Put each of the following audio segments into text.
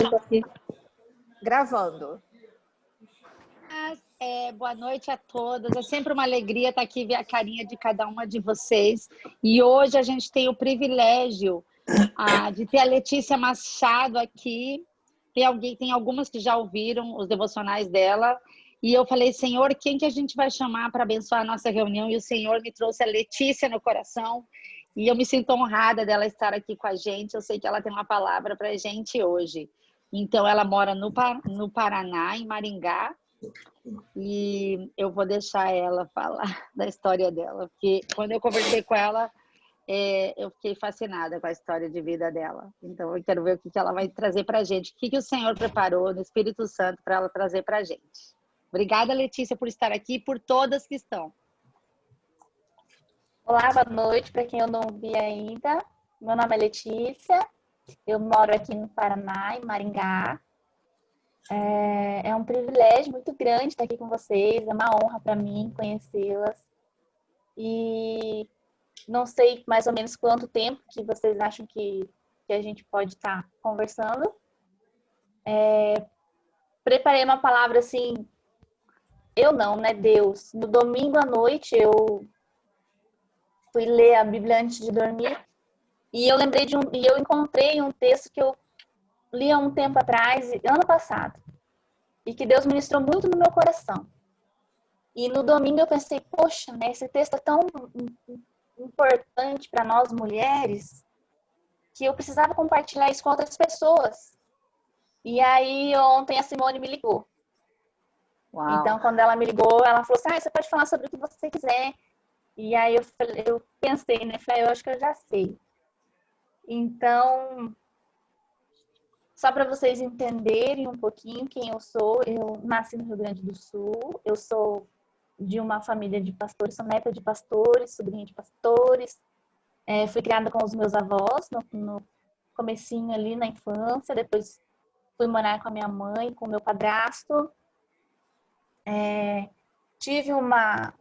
Estou aqui gravando. Boa noite a todas. É sempre uma alegria estar aqui e ver a carinha de cada uma de vocês. E hoje a gente tem o privilégio de ter a Letícia Machado aqui. Tem algumas que já ouviram os devocionais dela. E eu falei, Senhor, quem que a gente vai chamar para abençoar a nossa reunião? E o Senhor me trouxe a Letícia no coração. E eu me sinto honrada dela estar aqui com a gente. Eu sei que ela tem uma palavra para a gente hoje. Então, ela mora no Paraná, em Maringá. E eu vou deixar ela falar da história dela. Porque quando eu conversei com ela, eu fiquei fascinada com a história de vida dela. Então, eu quero ver o que ela vai trazer para a gente. O que o Senhor preparou no Espírito Santo para ela trazer para a gente. Obrigada, Letícia, por estar aqui e por todas que estão. Olá, boa noite para quem eu não vi ainda. Meu nome é Letícia, eu moro aqui no Paraná, em Maringá. É um privilégio muito grande estar aqui com vocês, é uma honra para mim conhecê-las. E não sei mais ou menos quanto tempo que vocês acham que a gente pode estar conversando. Preparei uma palavra assim, eu não, né? Deus. No domingo à noite eu fui ler a Bíblia antes de dormir e eu lembrei e eu encontrei um texto que eu li há um tempo atrás, ano passado, e que Deus ministrou muito no meu coração. E no domingo eu pensei, poxa, né, esse texto é tão importante para nós mulheres que eu precisava compartilhar isso com outras pessoas. E aí ontem a Simone me ligou. Uau. Então quando ela me ligou, ela falou assim, você pode falar sobre o que você quiser. E aí eu pensei, né, falei, eu acho que eu já sei. Então, só para vocês entenderem um pouquinho quem eu sou, eu nasci no Rio Grande do Sul, eu sou de uma família de pastores, sou neta de pastores, sobrinha de pastores, fui criada com os meus avós no comecinho ali na infância, depois fui morar com a minha mãe, com o meu padrasto, tive uma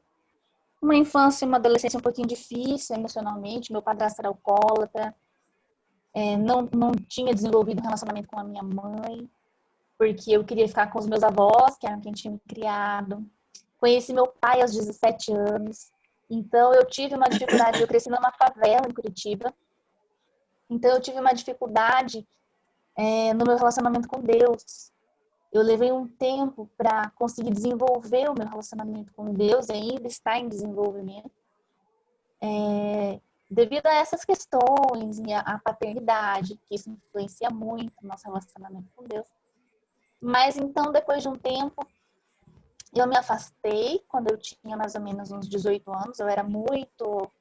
infância e uma adolescência um pouquinho difícil emocionalmente, meu padrasto era alcoólatra, não tinha desenvolvido um relacionamento com a minha mãe, porque eu queria ficar com os meus avós, que eram quem tinha me criado. Conheci meu pai aos 17 anos, então eu tive uma dificuldade, eu cresci numa favela em Curitiba, então eu tive uma dificuldade no meu relacionamento com Deus. Eu levei um tempo para conseguir desenvolver o meu relacionamento com Deus, e ainda está em desenvolvimento. Devido a essas questões e a paternidade, que isso influencia muito o nosso relacionamento com Deus. Mas então, depois de um tempo, eu me afastei, quando eu tinha mais ou menos uns 18 anos, eu era muito,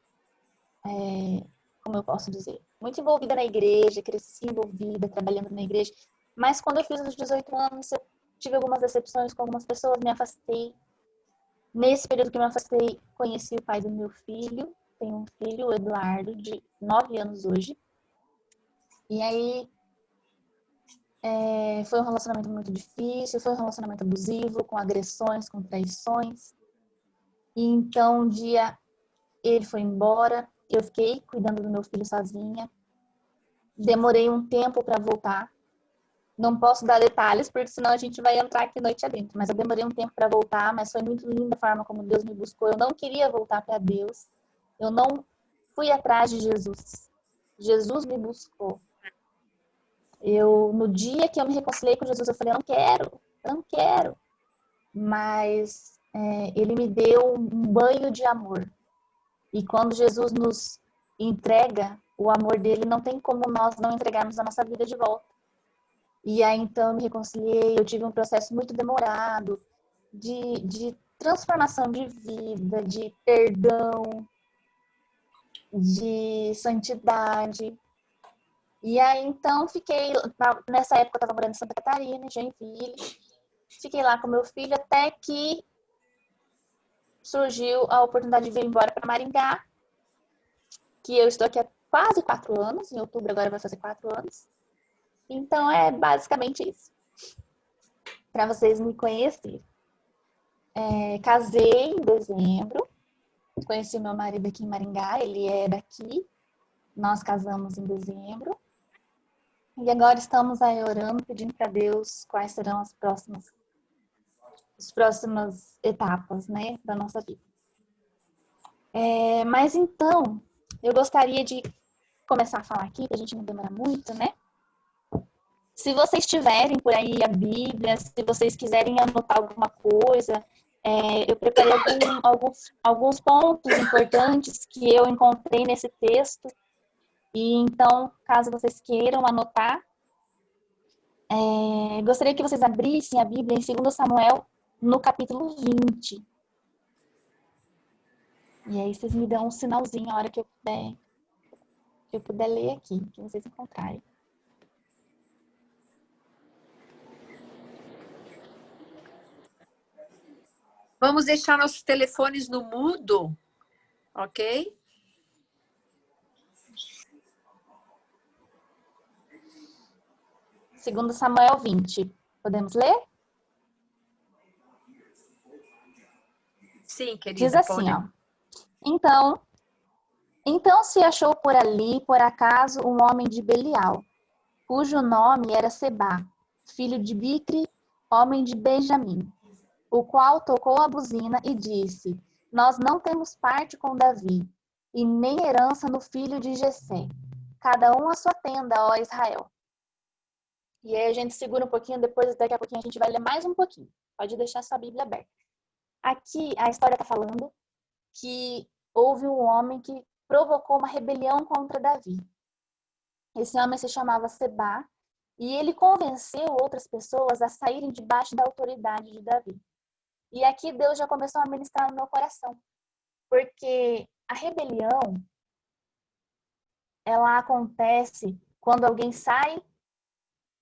como eu posso dizer, muito envolvida na igreja, cresci envolvida, trabalhando na igreja. Mas quando eu fiz os 18 anos, eu tive algumas decepções com algumas pessoas, me afastei. Nesse período que eu me afastei, conheci o pai do meu filho. Tenho um filho, o Eduardo, de 9 anos hoje. E aí, foi um relacionamento muito difícil, foi um relacionamento abusivo, com agressões, com traições. E então, um dia, ele foi embora, eu fiquei cuidando do meu filho sozinha. Demorei um tempo para voltar. Não posso dar detalhes, porque senão a gente vai entrar aqui noite adentro. Mas eu demorei um tempo para voltar, mas foi muito linda a forma como Deus me buscou. Eu não queria voltar para Deus. Eu não fui atrás de Jesus. Jesus me buscou. No dia que eu me reconciliei com Jesus, eu falei, eu não quero. Mas ele me deu um banho de amor. E quando Jesus nos entrega o amor dele, não tem como nós não entregarmos a nossa vida de volta. E aí, então, eu me reconciliei, eu tive um processo muito demorado de transformação de vida, de perdão, de santidade. E aí, então, nessa época eu estava morando em Santa Catarina, em Joinville, fiquei lá com meu filho até que surgiu a oportunidade de vir embora para Maringá, que eu estou aqui há quase 4 anos, em outubro agora vai fazer 4 anos. Então, é basicamente isso, para vocês me conhecerem. Casei em dezembro, conheci meu marido aqui em Maringá, ele é daqui, nós casamos em dezembro. E agora estamos aí orando, pedindo para Deus quais serão as próximas etapas, né, da nossa vida. Mas então, eu gostaria de começar a falar aqui, para a gente não demorar muito, né? Se vocês tiverem por aí a Bíblia, se vocês quiserem anotar alguma coisa, eu preparei alguns pontos importantes que eu encontrei nesse texto. E então, caso vocês queiram anotar, gostaria que vocês abrissem a Bíblia em 2 Samuel, no capítulo 20. E aí vocês me dão um sinalzinho a hora que eu puder ler aqui, que vocês encontrarem. Vamos deixar nossos telefones no mudo, ok? Segundo Samuel 20. Podemos ler? Sim, querida. Diz assim, ó. Então se achou por ali, por acaso, um homem de Belial, cujo nome era Sebá, filho de Bicri, homem de Benjamim, o qual tocou a buzina e disse: Nós não temos parte com Davi, e nem herança no filho de Jessé. Cada um a sua tenda, ó Israel. E aí a gente segura um pouquinho, depois daqui a pouquinho a gente vai ler mais um pouquinho. Pode deixar sua Bíblia aberta. Aqui a história está falando que houve um homem que provocou uma rebelião contra Davi. Esse homem se chamava Sebá e ele convenceu outras pessoas a saírem debaixo da autoridade de Davi. E aqui Deus já começou a ministrar no meu coração, porque a rebelião, ela acontece quando alguém sai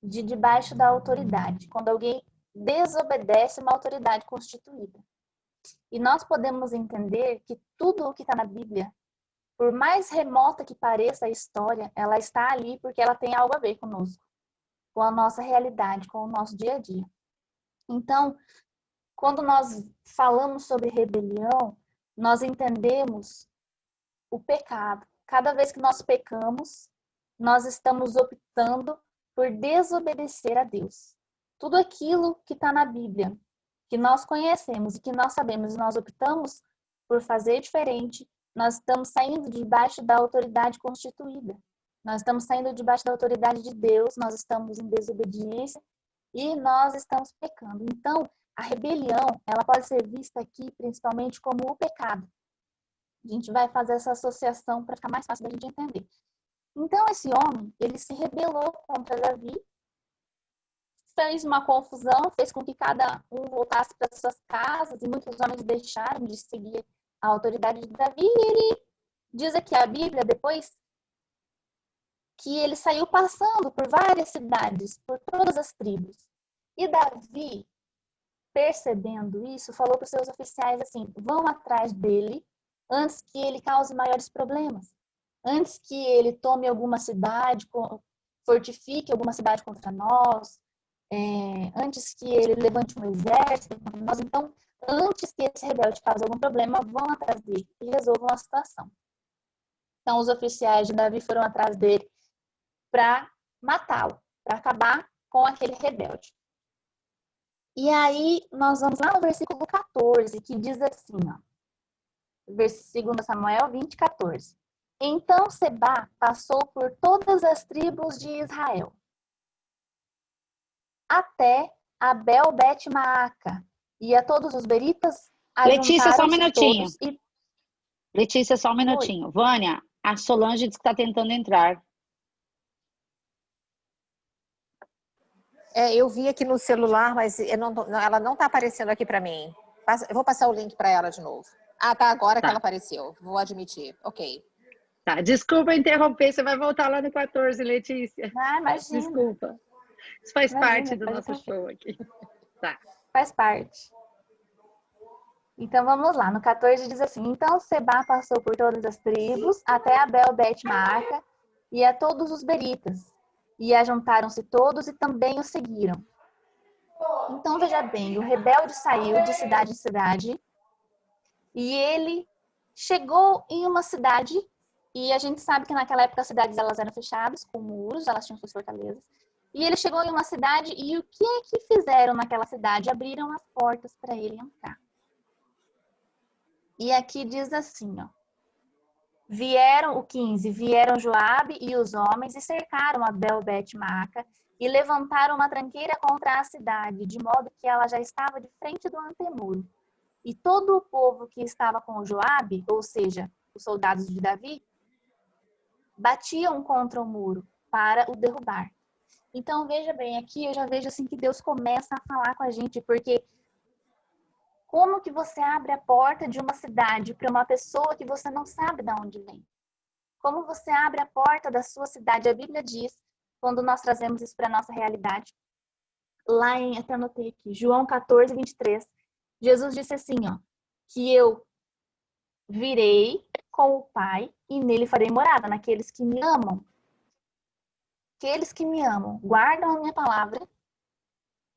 de debaixo da autoridade, quando alguém desobedece uma autoridade constituída. E nós podemos entender que tudo o que está na Bíblia, por mais remota que pareça a história, ela está ali porque ela tem algo a ver conosco, com a nossa realidade, com o nosso dia a dia. Então, quando nós falamos sobre rebelião, nós entendemos o pecado. Cada vez que nós pecamos, nós estamos optando por desobedecer a Deus. Tudo aquilo que está na Bíblia, que nós conhecemos e que nós sabemos e nós optamos por fazer diferente, nós estamos saindo debaixo da autoridade constituída. Nós estamos saindo debaixo da autoridade de Deus, nós estamos em desobediência e nós estamos pecando. Então, a rebelião, ela pode ser vista aqui principalmente como o pecado. A gente vai fazer essa associação para ficar mais fácil da gente entender. Então, esse homem, ele se rebelou contra Davi, fez uma confusão, fez com que cada um voltasse para suas casas e muitos homens deixaram de seguir a autoridade de Davi. E ele diz aqui a Bíblia, depois, que ele saiu passando por várias cidades, por todas as tribos. E Davi, percebendo isso, falou para os seus oficiais assim: vão atrás dele antes que ele cause maiores problemas, antes que ele tome alguma cidade, fortifique alguma cidade contra nós, antes que ele levante um exército contra nós. Então, antes que esse rebelde cause algum problema, vão atrás dele e resolvam a situação. Então, os oficiais de Davi foram atrás dele para matá-lo, para acabar com aquele rebelde. E aí, nós vamos lá no versículo 14, que diz assim, ó, 2 Samuel 20, 14. Então Sebá passou por todas as tribos de Israel, até Abel Bet-Maaca, e a todos os beritas Letícia, só um ajuntaram-se minutinho. todos e... Letícia, só um minutinho. Oi. Vânia, a Solange disse que está tentando entrar. Eu vi aqui no celular, mas ela não está aparecendo aqui para mim. Eu vou passar o link para ela de novo. Ah, tá, agora que ela apareceu. Vou admitir. Ok. Tá, desculpa interromper, você vai voltar lá no 14, Letícia. Ah, imagina. Desculpa. Isso faz parte do nosso show aqui. Tá. Faz parte. Então, vamos lá. No 14 diz assim: Então Sebá passou por todas as tribos, até Abel Bet-Maaca, e a todos os beritas. E ajuntaram-se todos e também o seguiram. Então, veja bem, o rebelde saiu de cidade em cidade, e ele chegou em uma cidade E a gente sabe que naquela época as cidades elas eram fechadas com muros, elas tinham suas fortalezas. E ele chegou em uma cidade e o que é que fizeram naquela cidade? Abriram as portas para ele entrar. E aqui diz assim, ó. Vieram, o 15, vieram Joabe e os homens e cercaram Abel Bet-Maaca e levantaram uma tranqueira contra a cidade, de modo que ela já estava de frente do antemuro. E todo o povo que estava com Joabe, ou seja, os soldados de Davi, batiam contra o muro para o derrubar. Então, veja bem, aqui eu já vejo assim que Deus começa a falar com a gente, porque como que você abre a porta de uma cidade para uma pessoa que você não sabe de onde vem? Como você abre a porta da sua cidade? A Bíblia diz, quando nós trazemos isso para a nossa realidade, lá em, até anotei aqui, João 14, 23, Jesus disse assim, ó, que eu virei com o Pai e nele farei morada, naqueles que me amam. Aqueles que me amam, guardam a minha palavra,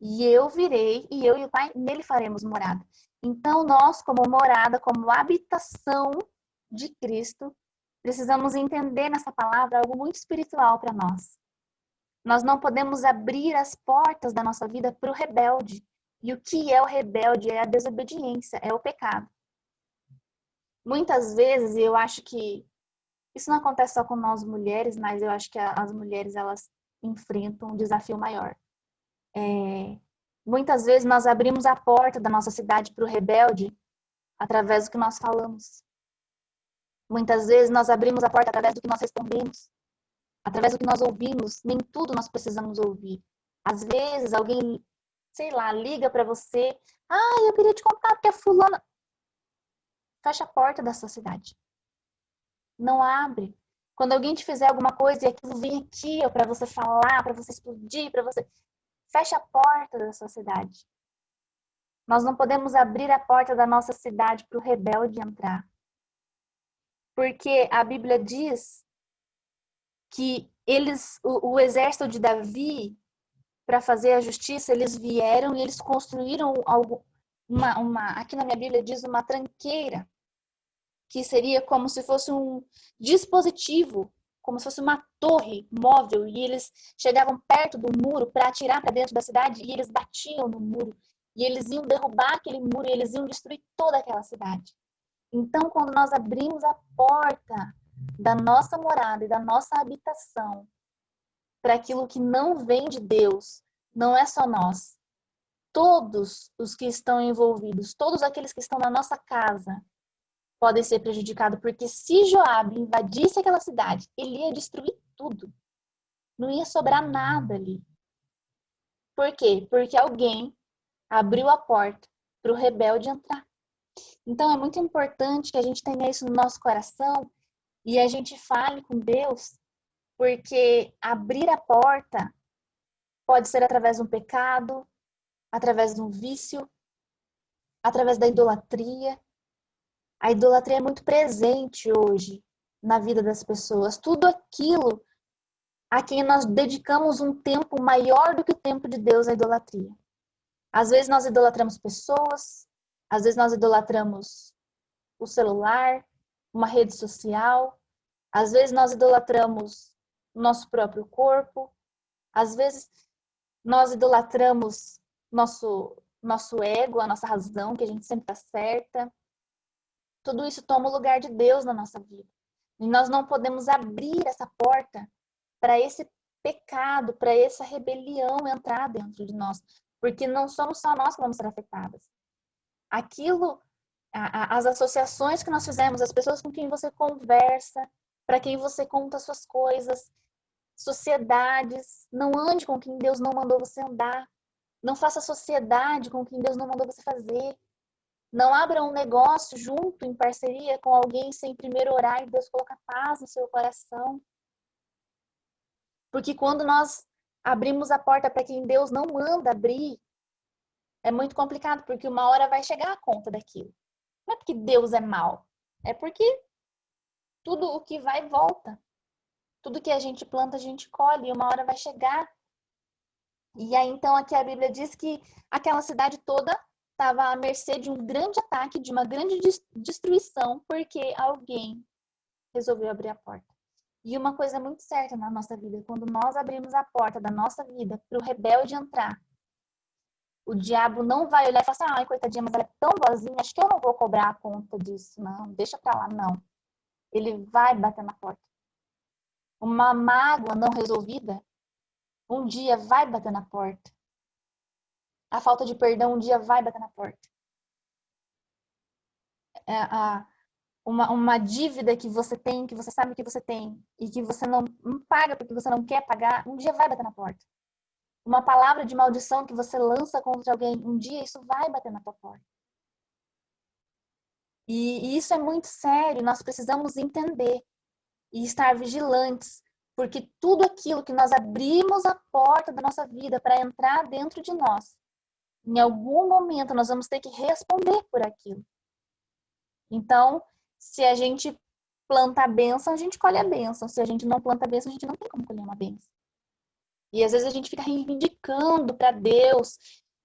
e eu virei, e eu e o Pai, nele faremos morada. Então, nós, como morada, como habitação de Cristo, precisamos entender nessa palavra algo muito espiritual para nós. Nós não podemos abrir as portas da nossa vida para o rebelde. E o que é o rebelde? É a desobediência, é o pecado. Muitas vezes, e eu acho que isso não acontece só com nós mulheres, mas eu acho que as mulheres elas enfrentam um desafio maior. Muitas vezes nós abrimos a porta da nossa cidade para o rebelde através do que nós falamos. Muitas vezes nós abrimos a porta através do que nós respondemos, através do que nós ouvimos. Nem tudo nós precisamos ouvir. Às vezes alguém, sei lá, liga para você. Eu queria te contar porque a fulana... Fecha a porta da sua cidade. Não abre. Quando alguém te fizer alguma coisa e aquilo vem aqui para você falar, para você explodir, para você... Fecha a porta da sua cidade. Nós não podemos abrir a porta da nossa cidade para o rebelde entrar. Porque a Bíblia diz que o exército de Davi, para fazer a justiça, eles vieram e eles construíram algo, aqui na minha Bíblia diz uma tranqueira, que seria como se fosse um dispositivo, como se fosse uma torre móvel, e eles chegavam perto do muro para atirar para dentro da cidade, e eles batiam no muro, e eles iam derrubar aquele muro, e eles iam destruir toda aquela cidade. Então, quando nós abrimos a porta da nossa morada e da nossa habitação para aquilo que não vem de Deus, não é só nós. Todos os que estão envolvidos, todos aqueles que estão na nossa casa, podem ser prejudicados, porque se Joabe invadisse aquela cidade, ele ia destruir tudo. Não ia sobrar nada ali. Por quê? Porque alguém abriu a porta para o rebelde entrar. Então, é muito importante que a gente tenha isso no nosso coração e a gente fale com Deus, porque abrir a porta pode ser através de um pecado, através de um vício, através da idolatria. A idolatria é muito presente hoje na vida das pessoas. Tudo aquilo a quem nós dedicamos um tempo maior do que o tempo de Deus é a idolatria. Às vezes nós idolatramos pessoas, às vezes nós idolatramos o celular, uma rede social, às vezes nós idolatramos o nosso próprio corpo, às vezes nós idolatramos nosso ego, a nossa razão, que a gente sempre está certa. Tudo isso toma o lugar de Deus na nossa vida. E nós não podemos abrir essa porta para esse pecado, para essa rebelião entrar dentro de nós. Porque não somos só nós que vamos ser afetadas. As associações que nós fizemos, as pessoas com quem você conversa, para quem você conta suas coisas, sociedades, não ande com quem Deus não mandou você andar. Não faça sociedade com quem Deus não mandou você fazer. Não abra um negócio junto, em parceria com alguém, sem primeiro orar e Deus colocar paz no seu coração. Porque quando nós abrimos a porta para quem Deus não manda abrir, é muito complicado, porque uma hora vai chegar a conta daquilo. Não é porque Deus é mau, é porque tudo o que vai volta. Tudo que a gente planta, a gente colhe, e uma hora vai chegar. E aí, então, aqui a Bíblia diz que aquela cidade toda estava à mercê de um grande ataque, de uma grande destruição, porque alguém resolveu abrir a porta. E uma coisa muito certa na nossa vida, quando nós abrimos a porta da nossa vida para o rebelde entrar, o diabo não vai olhar e falar assim, ai, coitadinha, mas ela é tão boazinha, acho que eu não vou cobrar a conta disso, não, deixa pra lá, não. Ele vai bater na porta. Uma mágoa não resolvida, um dia vai bater na porta. A falta de perdão, um dia vai bater na porta. Uma dívida que você tem, que você sabe que você tem, e que você não paga porque você não quer pagar, um dia vai bater na porta. Uma palavra de maldição que você lança contra alguém, um dia isso vai bater na tua porta. E isso é muito sério, nós precisamos entender e estar vigilantes, porque tudo aquilo que nós abrimos a porta da nossa vida para entrar dentro de nós, em algum momento nós vamos ter que responder por aquilo. Então, se a gente planta a bênção, a gente colhe a bênção. Se a gente não planta a bênção, a gente não tem como colher uma bênção. E às vezes a gente fica reivindicando para Deus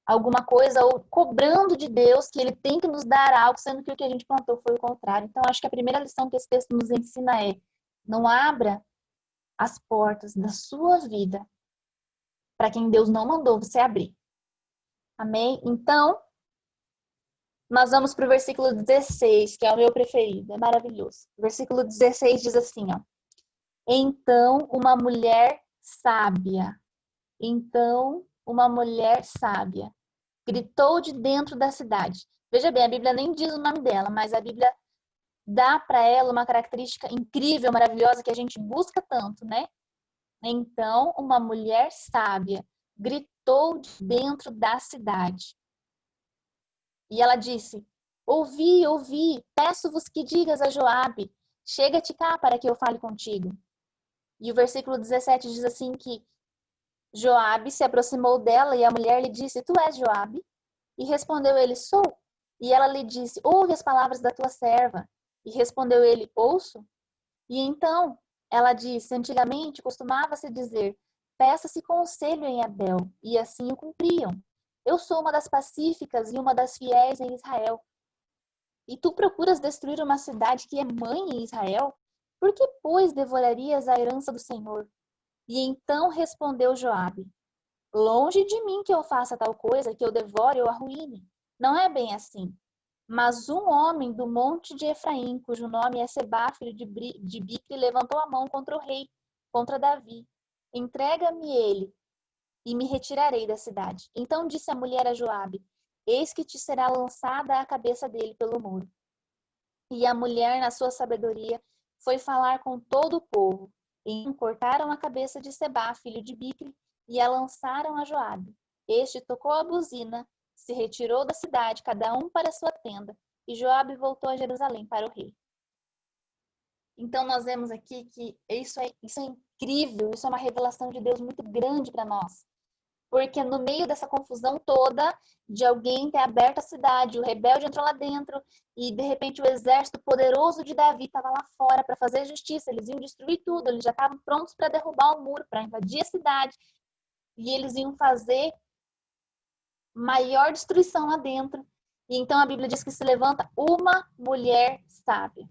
alguma coisa ou cobrando de Deus que ele tem que nos dar algo, sendo que o que a gente plantou foi o contrário. Então, acho que a primeira lição que esse texto nos ensina é: não abra as portas da sua vida para quem Deus não mandou você abrir. Amém? Então, nós vamos para o versículo 16, que é o meu preferido, é maravilhoso. O versículo 16 diz assim, ó: então uma mulher sábia gritou de dentro da cidade. Veja bem, a Bíblia nem diz o nome dela, mas a Bíblia dá para ela uma característica incrível, maravilhosa, que a gente busca tanto, né? Então, uma mulher sábia gritou de dentro da cidade. E ela disse: ouvi, peço-vos que digas a Joabe, chega-te cá para que eu fale contigo. E o versículo 17 diz assim que Joabe se aproximou dela e a mulher lhe disse: tu és Joabe? E respondeu ele: sou. E ela lhe disse: ouve as palavras da tua serva. E respondeu ele: ouço. E então ela disse: antigamente costumava-se dizer: peça-se conselho em Abel, e assim o cumpriam. Eu sou uma das pacíficas e uma das fiéis em Israel. E tu procuras destruir uma cidade que é mãe em Israel? Por que, pois, devorarias a herança do Senhor? E então respondeu Joabe: longe de mim que eu faça tal coisa, que eu devore ou arruíne. Não é bem assim. Mas um homem do monte de Efraim, cujo nome é Sebá, filho de Bicri, levantou a mão contra o rei, contra Davi. Entrega-me ele, e me retirarei da cidade. Então disse a mulher a Joabe: eis que te será lançada a cabeça dele pelo muro. E a mulher, na sua sabedoria, foi falar com todo o povo. E cortaram a cabeça de Sebá, filho de Bicri, e a lançaram a Joabe. Este tocou a buzina, se retirou da cidade, cada um para sua tenda, e Joabe voltou a Jerusalém para o rei. Então nós vemos aqui que isso é incrível, isso é uma revelação de Deus muito grande para nós. Porque no meio dessa confusão toda, de alguém ter aberto a cidade, o rebelde entrou lá dentro, e de repente o exército poderoso de Davi estava lá fora para fazer justiça, eles iam destruir tudo, eles já estavam prontos para derrubar o muro, para invadir a cidade, e eles iam fazer maior destruição lá dentro. E então a Bíblia diz que se levanta uma mulher sábia.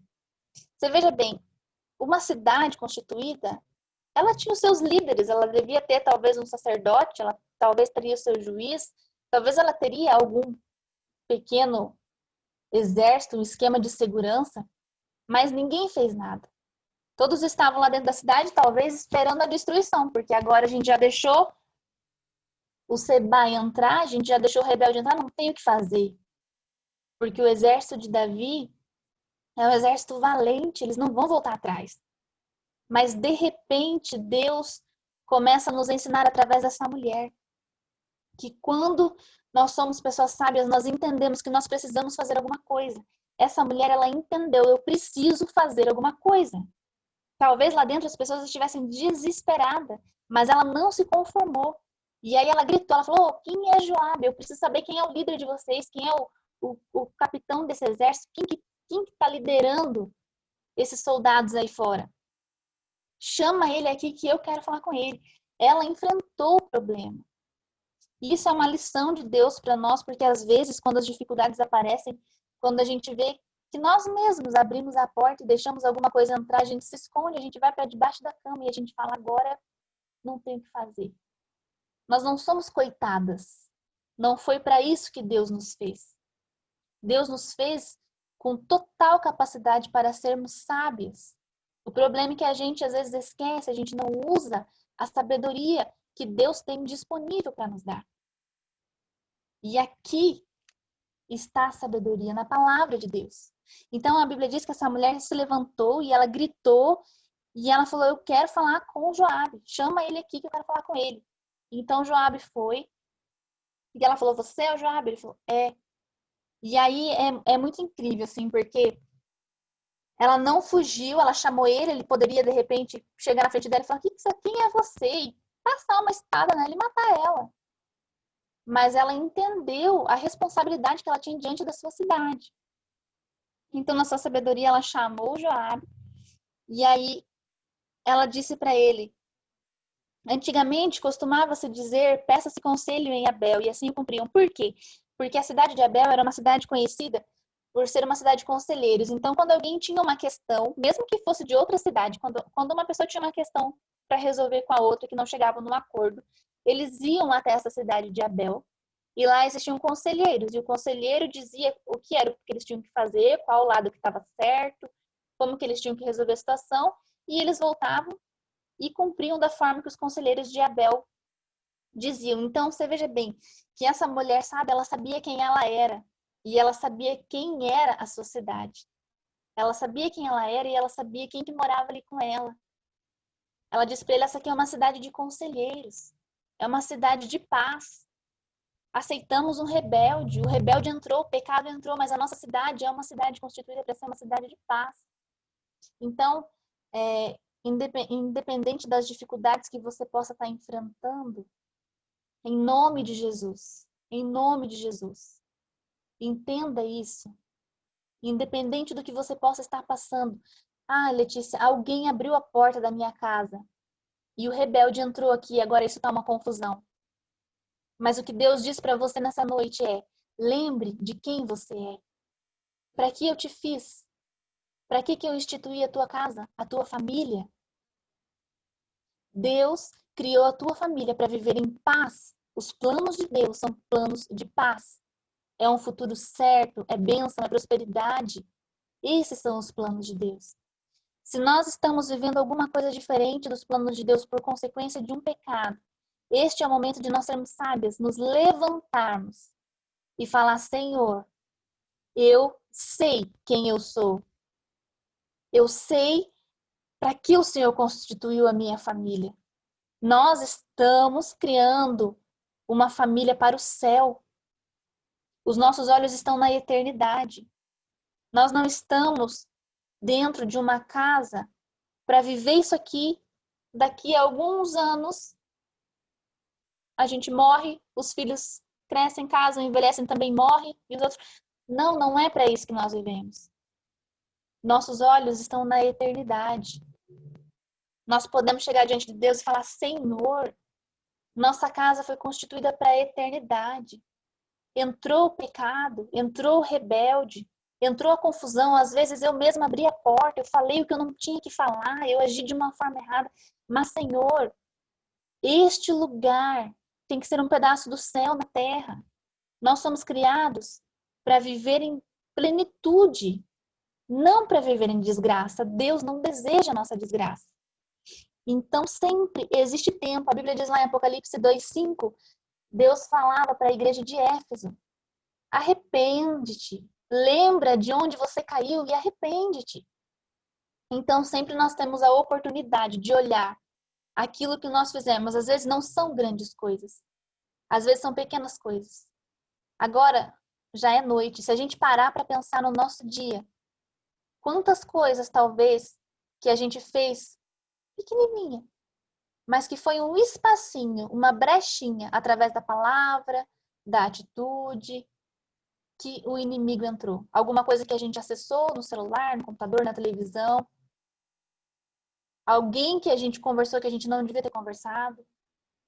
Você veja bem, uma cidade constituída, ela tinha os seus líderes, ela devia ter talvez um sacerdote, ela talvez teria o seu juiz, talvez ela teria algum pequeno exército, um esquema de segurança, mas ninguém fez nada. Todos estavam lá dentro da cidade, talvez esperando a destruição, porque agora a gente já deixou o Sebá entrar, a gente já deixou o rebelde entrar, não tem o que fazer. Porque o exército de Davi é um exército valente, eles não vão voltar atrás. Mas, de repente, Deus começa a nos ensinar através dessa mulher. Que quando nós somos pessoas sábias, nós entendemos que nós precisamos fazer alguma coisa. Essa mulher, ela entendeu, eu preciso fazer alguma coisa. Talvez lá dentro as pessoas estivessem desesperadas, mas ela não se conformou. E aí ela gritou, ela falou: quem é Joabe? Eu preciso saber quem é o líder de vocês, quem é o capitão desse exército, quem que está liderando esses soldados aí fora. Chama ele aqui que eu quero falar com ele. Ela enfrentou o problema. E isso é uma lição de Deus para nós, porque às vezes, quando as dificuldades aparecem, quando a gente vê que nós mesmos abrimos a porta e deixamos alguma coisa entrar, a gente se esconde, a gente vai para debaixo da cama e a gente fala, agora não tem o que fazer. Nós não somos coitadas. Não foi para isso que Deus nos fez. Deus nos fez com total capacidade para sermos sábias. O problema é que a gente às vezes esquece, a gente não usa a sabedoria que Deus tem disponível para nos dar. E aqui está a sabedoria na palavra de Deus. Então a Bíblia diz que essa mulher se levantou e ela gritou e ela falou, eu quero falar com o Joabe, chama ele aqui que eu quero falar com ele. Então Joabe foi e ela falou, você é o Joabe? Ele falou, é. E aí é muito incrível, assim, porque ela não fugiu, ela chamou ele poderia de repente chegar na frente dela e falar, quem é você? E passar uma espada nela e matar ela. Mas ela entendeu a responsabilidade que ela tinha diante da sua cidade. Então, na sua sabedoria, ela chamou Joabe e aí ela disse para ele, antigamente costumava-se dizer, peça-se conselho em Abel, e assim o cumpriam. Por quê? Porque a cidade de Abel era uma cidade conhecida por ser uma cidade de conselheiros. Então, quando alguém tinha uma questão, mesmo que fosse de outra cidade, quando uma pessoa tinha uma questão para resolver com a outra que não chegavam num acordo, eles iam até essa cidade de Abel, e lá existiam conselheiros, e o conselheiro dizia o que era o que eles tinham que fazer, qual lado que estava certo, como que eles tinham que resolver a situação, e eles voltavam e cumpriam da forma que os conselheiros de Abel diziam. Então, você veja bem que essa mulher, sabe, ela sabia quem ela era, e ela sabia quem era a sociedade. Ela sabia quem ela era e ela sabia quem que morava ali com ela. Ela disse para ele, essa aqui é uma cidade de conselheiros, é uma cidade de paz. Aceitamos um rebelde, o rebelde entrou, o pecado entrou, mas a nossa cidade é uma cidade constituída para ser uma cidade de paz. Então, independente das dificuldades que você possa estar enfrentando, em nome de Jesus, entenda isso. Independente do que você possa estar passando. Ah, Letícia, alguém abriu a porta da minha casa e o rebelde entrou aqui, agora isso está uma confusão. Mas o que Deus diz para você nessa noite é, lembre de quem você é. Para que eu te fiz? Para que eu instituí a tua casa, a tua família? Deus criou a tua família para viver em paz. Os planos de Deus são planos de paz. É um futuro certo, é bênção, é prosperidade. Esses são os planos de Deus. Se nós estamos vivendo alguma coisa diferente dos planos de Deus por consequência de um pecado, este é o momento de nós sermos sábias, nos levantarmos e falar, Senhor, eu sei quem eu sou. Eu sei para que o Senhor constituiu a minha família. Nós estamos criando uma família para o céu. Os nossos olhos estão na eternidade. Nós não estamos dentro de uma casa para viver isso aqui. Daqui a alguns anos, a gente morre, os filhos crescem, casam, envelhecem, também morrem, e os outros... Não, não é para isso que nós vivemos. Nossos olhos estão na eternidade. Nós podemos chegar diante de Deus e falar, Senhor, nossa casa foi constituída para a eternidade. Entrou o pecado, entrou o rebelde, entrou a confusão. Às vezes eu mesma abri a porta, eu falei o que eu não tinha que falar, eu agi de uma forma errada. Mas, Senhor, este lugar tem que ser um pedaço do céu na terra. Nós somos criados para viver em plenitude, não para viver em desgraça. Deus não deseja a nossa desgraça. Então, sempre existe tempo. A Bíblia diz lá em Apocalipse 2:5, Deus falava para a igreja de Éfeso, arrepende-te, lembra de onde você caiu e arrepende-te. Então, sempre nós temos a oportunidade de olhar aquilo que nós fizemos. Às vezes não são grandes coisas, às vezes são pequenas coisas. Agora, já é noite. Se a gente parar para pensar no nosso dia, quantas coisas talvez que a gente fez pequenininha, mas que foi um espacinho, uma brechinha, através da palavra, da atitude, que o inimigo entrou. Alguma coisa que a gente acessou no celular, no computador, na televisão. Alguém que a gente conversou que a gente não devia ter conversado.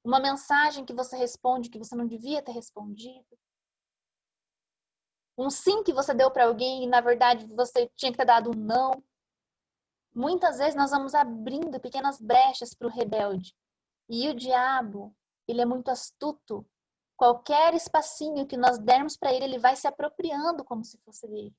Uma mensagem que você responde que você não devia ter respondido. Um sim que você deu para alguém e, na verdade, você tinha que ter dado um não. Muitas vezes nós vamos abrindo pequenas brechas para o rebelde. E o diabo, ele é muito astuto. Qualquer espacinho que nós dermos para ele, ele vai se apropriando como se fosse dele.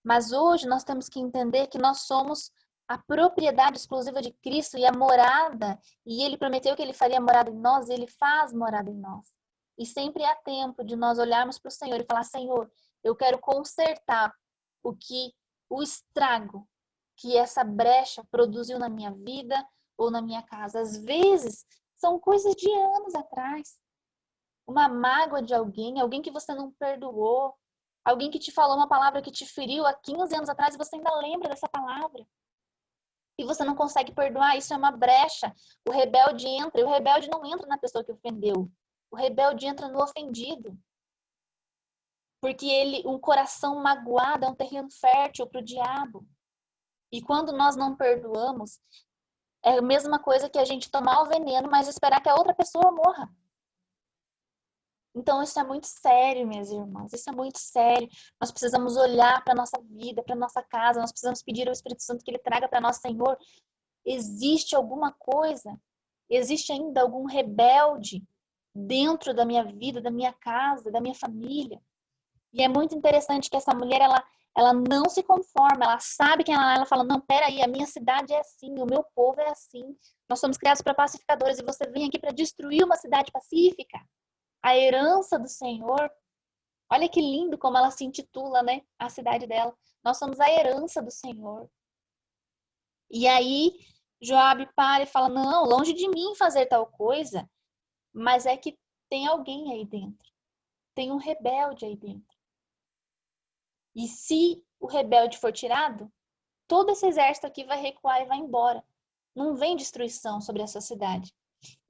Mas hoje nós temos que entender que nós somos a propriedade exclusiva de Cristo e a morada, e ele prometeu que ele faria morada em nós, e ele faz morada em nós. E sempre há tempo de nós olharmos para o Senhor e falar: Senhor, eu quero consertar o estrago que essa brecha produziu na minha vida ou na minha casa. Às vezes são coisas de anos atrás. Uma mágoa de alguém, alguém que você não perdoou, alguém que te falou uma palavra que te feriu há 15 anos atrás e você ainda lembra dessa palavra. E você não consegue perdoar, isso é uma brecha. O rebelde entra, e o rebelde não entra na pessoa que ofendeu. O rebelde entra no ofendido. Porque um coração magoado é um terreno fértil para o diabo. E quando nós não perdoamos, é a mesma coisa que a gente tomar o veneno, mas esperar que a outra pessoa morra. Então, isso é muito sério, meus irmãos. Isso é muito sério. Nós precisamos olhar para a nossa vida, para a nossa casa. Nós precisamos pedir ao Espírito Santo que ele traga para nós, Senhor, existe alguma coisa? Existe ainda algum rebelde dentro da minha vida, da minha casa, da minha família? E é muito interessante que essa mulher, ela não se conforma. Ela sabe quem ela fala, não, peraí, a minha cidade é assim, o meu povo é assim. Nós somos criados para pacificadores e você vem aqui para destruir uma cidade pacífica. A herança do Senhor. Olha que lindo como ela se intitula, né? A cidade dela. Nós somos a herança do Senhor. E aí, Joabe para e fala, não, longe de mim fazer tal coisa, mas é que tem alguém aí dentro. Tem um rebelde aí dentro. E se o rebelde for tirado, todo esse exército aqui vai recuar e vai embora. Não vem destruição sobre essa cidade.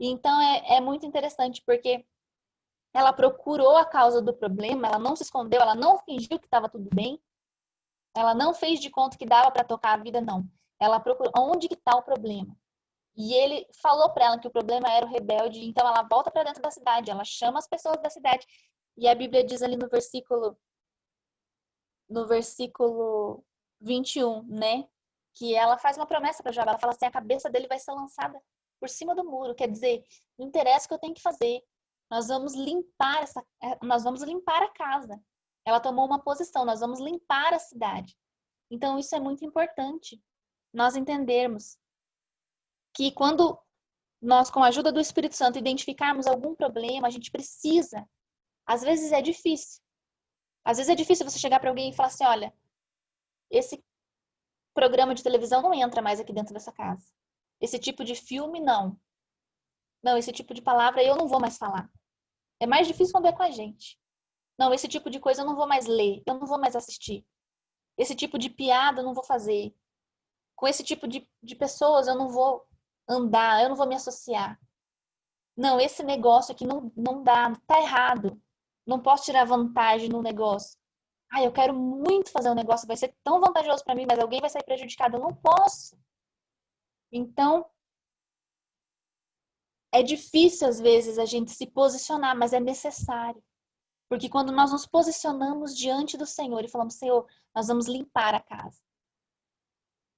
E então é muito interessante, porque ela procurou a causa do problema, ela não se escondeu, ela não fingiu que estava tudo bem, ela não fez de conta que dava para tocar a vida, não. Ela procurou onde que está o problema. E ele falou para ela que o problema era o rebelde, então ela volta para dentro da cidade, ela chama as pessoas da cidade. E a Bíblia diz ali no versículo 21, né? Que ela faz uma promessa para Joabe, ela fala assim, a cabeça dele vai ser lançada por cima do muro, quer dizer, não interessa o que eu tenho que fazer. Nós vamos limpar a casa. Ela tomou uma posição, nós vamos limpar a cidade. Então isso é muito importante nós entendermos que quando nós, com a ajuda do Espírito Santo, identificarmos algum problema, a gente precisa. Às vezes é difícil. Às vezes é difícil você chegar para alguém e falar assim, olha, esse programa de televisão não entra mais aqui dentro dessa casa. Esse tipo de filme, não. Não, esse tipo de palavra eu não vou mais falar. É mais difícil quando é com a gente. Não, esse tipo de coisa eu não vou mais ler, eu não vou mais assistir. Esse tipo de piada eu não vou fazer. Com esse tipo de pessoas eu não vou andar, eu não vou me associar. Não, esse negócio aqui não dá, tá errado. Não posso tirar vantagem no negócio. Ah, eu quero muito fazer um negócio, vai ser tão vantajoso para mim, mas alguém vai sair prejudicado. Eu não posso. Então, é difícil às vezes a gente se posicionar, mas é necessário. Porque quando nós nos posicionamos diante do Senhor e falamos, Senhor, nós vamos limpar a casa.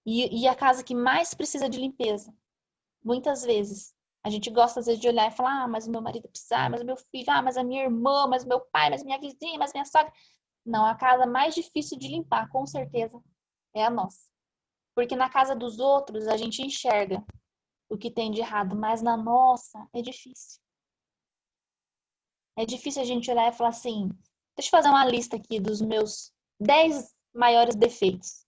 E a casa que mais precisa de limpeza, muitas vezes, a gente gosta às vezes de olhar e falar, ah, mas o meu marido precisa, mas o meu filho, ah, mas a minha irmã, mas o meu pai, mas minha vizinha, mas minha sogra. Não, a casa mais difícil de limpar, com certeza, é a nossa. Porque na casa dos outros a gente enxerga o que tem de errado, mas na nossa é difícil. É difícil a gente olhar e falar assim, deixa eu fazer uma lista aqui dos meus 10 maiores defeitos.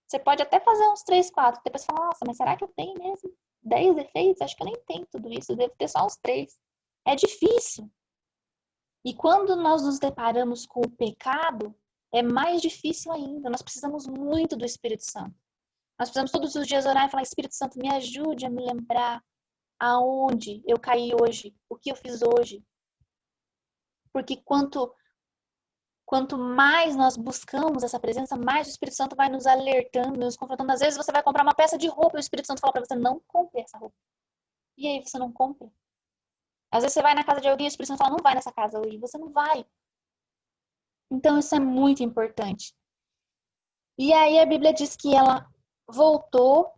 Você pode até fazer uns 3, 4, depois falar, nossa, mas será que eu tenho mesmo 10 defeitos? Acho que eu nem tenho tudo isso, eu devo ter só uns 3. É difícil. E quando nós nos deparamos com o pecado, é mais difícil ainda. Nós precisamos muito do Espírito Santo. Nós precisamos todos os dias orar e falar, Espírito Santo, me ajude a me lembrar aonde eu caí hoje, o que eu fiz hoje. Porque quanto mais nós buscamos essa presença, mais o Espírito Santo vai nos alertando, nos confrontando. Às vezes você vai comprar uma peça de roupa e o Espírito Santo fala para você, não compre essa roupa. E aí você não compra. Às vezes você vai na casa de alguém e o Espírito Santo fala, não vai nessa casa hoje. Você não vai. Então, isso é muito importante. E aí a Bíblia diz que ela voltou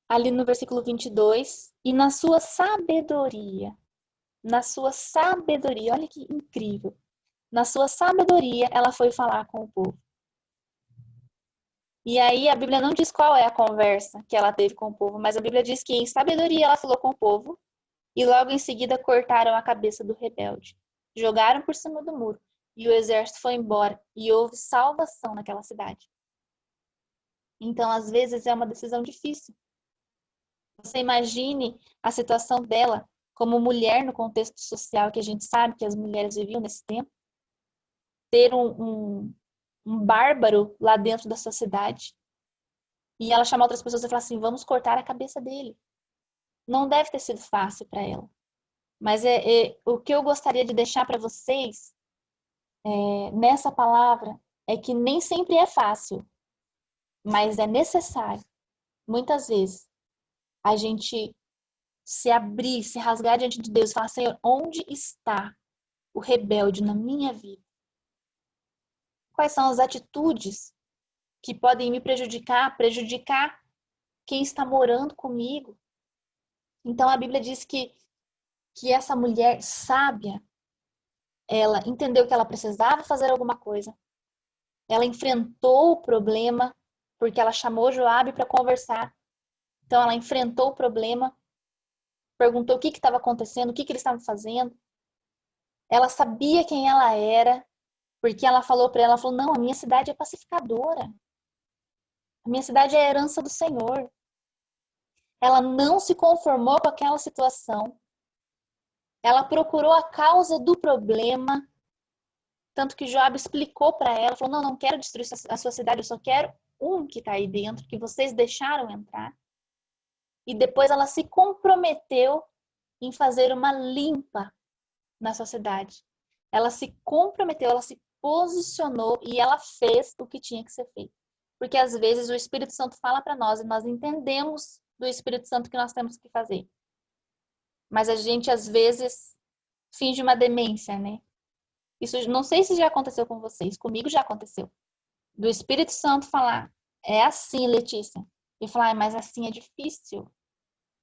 ali no versículo 22 e na sua sabedoria, olha que incrível, na sua sabedoria ela foi falar com o povo. E aí a Bíblia não diz qual é a conversa que ela teve com o povo, mas a Bíblia diz que em sabedoria ela falou com o povo e logo em seguida cortaram a cabeça do rebelde. Jogaram por cima do muro e o exército foi embora e houve salvação naquela cidade. Então, às vezes, é uma decisão difícil. Você imagine a situação dela como mulher no contexto social que a gente sabe que as mulheres viviam nesse tempo. Ter um bárbaro lá dentro da sua cidade. E ela chamar outras pessoas e falar assim, vamos cortar a cabeça dele. Não deve ter sido fácil para ela. Mas o que eu gostaria de deixar para vocês nessa palavra é que nem sempre é fácil, mas é necessário, muitas vezes, a gente se abrir, se rasgar diante de Deus e falar, Senhor, onde está o rebelde na minha vida? Quais são as atitudes que podem me prejudicar quem está morando comigo? Então a Bíblia diz que essa mulher sábia, ela entendeu que ela precisava fazer alguma coisa. Ela enfrentou o problema, porque ela chamou Joabe para conversar. Então ela enfrentou o problema, perguntou o que estava acontecendo, o que eles estavam fazendo. Ela sabia quem ela era, porque ela falou para ela, falou, não, a minha cidade é pacificadora. A minha cidade é a herança do Senhor. Ela não se conformou com aquela situação. Ela procurou a causa do problema. Tanto que Joabe explicou para ela, falou, não quero destruir a sua cidade, eu só quero um que está aí dentro, que vocês deixaram entrar. E depois ela se comprometeu em fazer uma limpa na sua cidade. Ela se comprometeu, ela se posicionou e ela fez o que tinha que ser feito. Porque às vezes o Espírito Santo fala para nós e nós entendemos do Espírito Santo que nós temos que fazer. Mas a gente às vezes finge uma demência, né? Isso não sei se já aconteceu com vocês, comigo já aconteceu. Do Espírito Santo falar, é assim, Letícia. E falar, mas assim é difícil.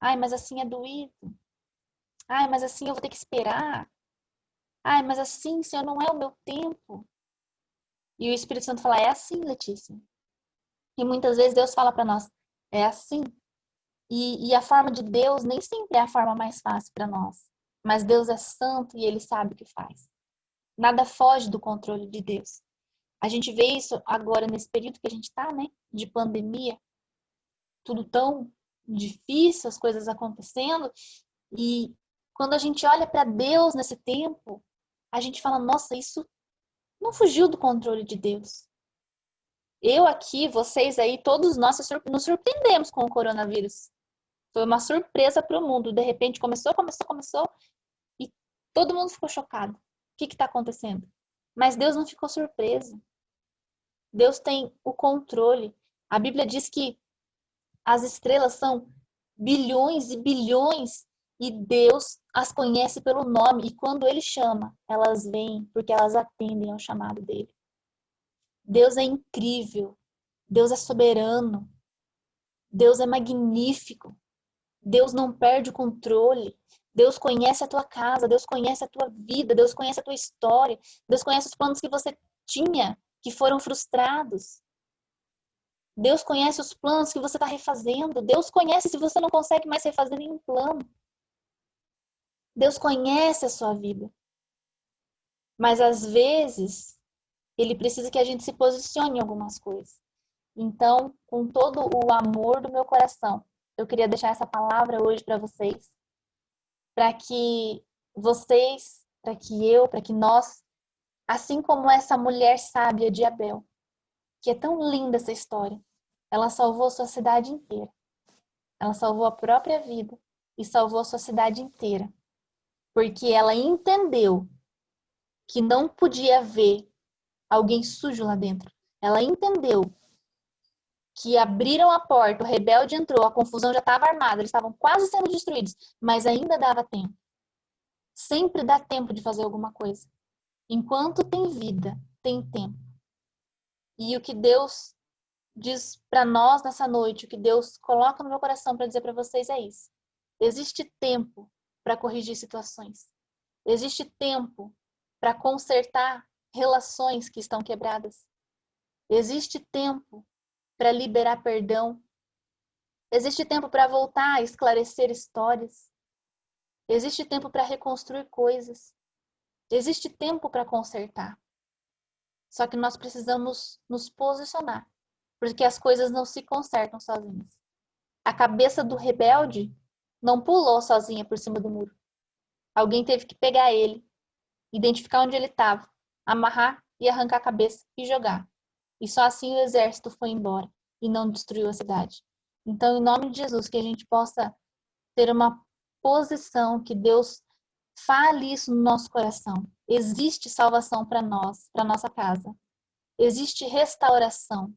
Ai, mas assim é doído. Ai, mas assim eu vou ter que esperar. Ai, mas assim, Senhor, não é o meu tempo. E o Espírito Santo fala, é assim, Letícia. E muitas vezes Deus fala para nós, é assim. E a forma de Deus nem sempre é a forma mais fácil para nós. Mas Deus é santo e Ele sabe o que faz. Nada foge do controle de Deus. A gente vê isso agora nesse período que a gente está, né? De pandemia. Tudo tão difícil, as coisas acontecendo. E quando a gente olha para Deus nesse tempo, a gente fala, nossa, isso não fugiu do controle de Deus. Eu aqui, vocês aí, todos nós nos surpreendemos com o coronavírus. Foi uma surpresa para o mundo. De repente começou e todo mundo ficou chocado. O que está acontecendo? Mas Deus não ficou surpreso. Deus tem o controle. A Bíblia diz que as estrelas são bilhões e bilhões e Deus as conhece pelo nome. E quando Ele chama, elas vêm porque elas atendem ao chamado dEle. Deus é incrível. Deus é soberano. Deus é magnífico. Deus não perde o controle. Deus conhece a tua casa, Deus conhece a tua vida, Deus conhece a tua história, Deus conhece os planos que você tinha, que foram frustrados. Deus conhece os planos que você está refazendo. Deus conhece se você não consegue mais refazer nenhum plano. Deus conhece a sua vida. Mas às vezes, Ele precisa que a gente se posicione em algumas coisas. Então, com todo o amor do meu coração, eu queria deixar essa palavra hoje para vocês, para que vocês, para que eu, para que nós, assim como essa mulher sábia de Abel, que é tão linda essa história, ela salvou a sua cidade inteira. Ela salvou a própria vida e salvou a sua cidade inteira. Porque ela entendeu que não podia haver alguém sujo lá dentro. Ela entendeu que abriram a porta, o rebelde entrou, a confusão já estava armada, eles estavam quase sendo destruídos, mas ainda dava tempo. Sempre dá tempo de fazer alguma coisa. Enquanto tem vida, tem tempo. E o que Deus diz para nós nessa noite, o que Deus coloca no meu coração para dizer para vocês é isso. Existe tempo para corrigir situações. Existe tempo para consertar relações que estão quebradas. Existe tempo para liberar perdão. Existe tempo para voltar a esclarecer histórias. Existe tempo para reconstruir coisas. Existe tempo para consertar. Só que nós precisamos nos posicionar, porque as coisas não se consertam sozinhas. A cabeça do rebelde não pulou sozinha por cima do muro. Alguém teve que pegar ele, identificar onde ele estava, amarrar e arrancar a cabeça e jogar. E só assim o exército foi embora e não destruiu a cidade. Então, em nome de Jesus, que a gente possa ter uma posição, que Deus fale isso no nosso coração. Existe salvação para nós, para nossa casa. Existe restauração.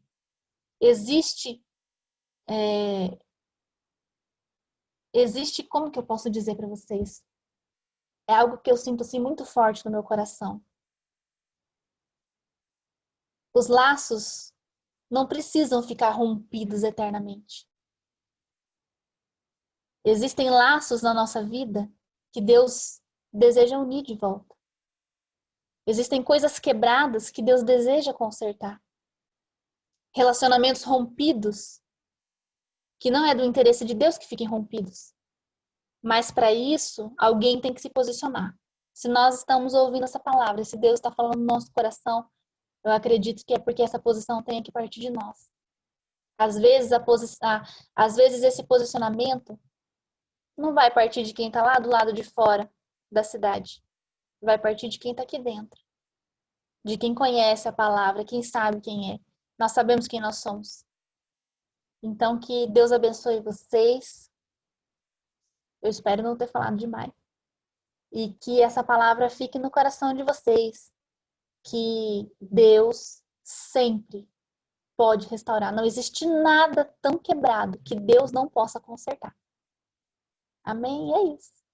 Existe, como que eu posso dizer para vocês? É algo que eu sinto assim muito forte no meu coração. Os laços não precisam ficar rompidos eternamente. Existem laços na nossa vida que Deus deseja unir de volta. Existem coisas quebradas que Deus deseja consertar. Relacionamentos rompidos que não é do interesse de Deus que fiquem rompidos. Mas para isso, alguém tem que se posicionar. Se nós estamos ouvindo essa palavra, se Deus está falando no nosso coração, eu acredito que é porque essa posição tem que partir de nós. Às vezes, às vezes esse posicionamento não vai partir de quem está lá do lado de fora da cidade. Vai partir de quem está aqui dentro. De quem conhece a palavra, quem sabe quem é. Nós sabemos quem nós somos. Então, que Deus abençoe vocês. Eu espero não ter falado demais. E que essa palavra fique no coração de vocês. Que Deus sempre pode restaurar. Não existe nada tão quebrado que Deus não possa consertar. Amém? E é isso.